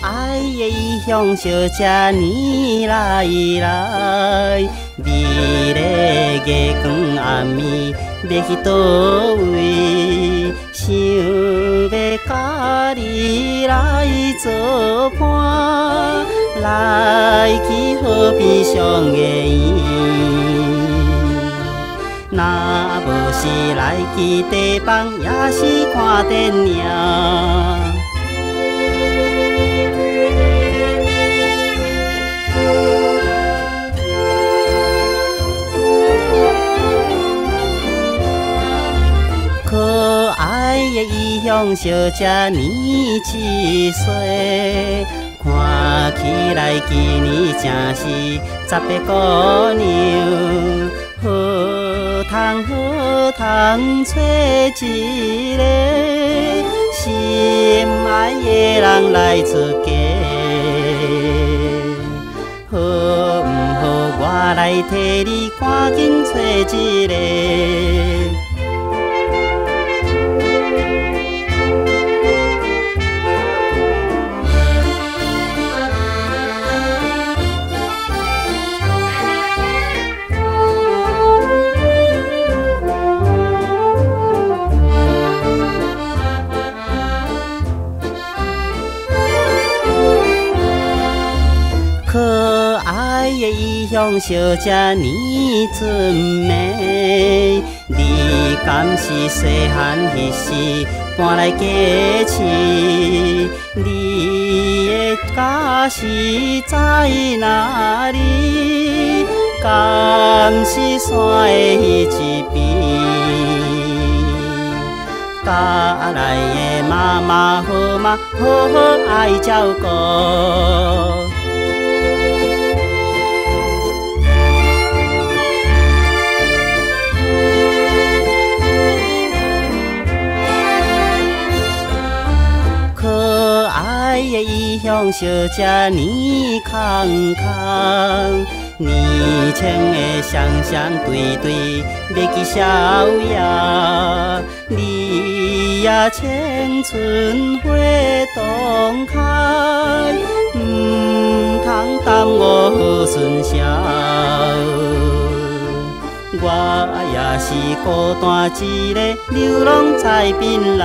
爱的异乡小姐年来来，你咧月光暗暝要去倒位？想要甲你来作伴，来去河边上个圆。若无是来去地方，也是看电影。可爱的异乡小姐年7岁，看起来今年正是18姑娘。好通找一个心爱的人来出嫁，好唔好我来替你赶紧找一个。可爱的异乡小姐年俊美，你敢是细汉迄时搬来家市？你的家是在哪里？敢是山的迄一边？家内的妈妈好吗？好好爱照顾。可爱的异乡小姐年康康，年轻的双双对对要去逍遥。你呀青春花东开，唔通耽误好春宵。我也是孤单一个流浪在槟榔。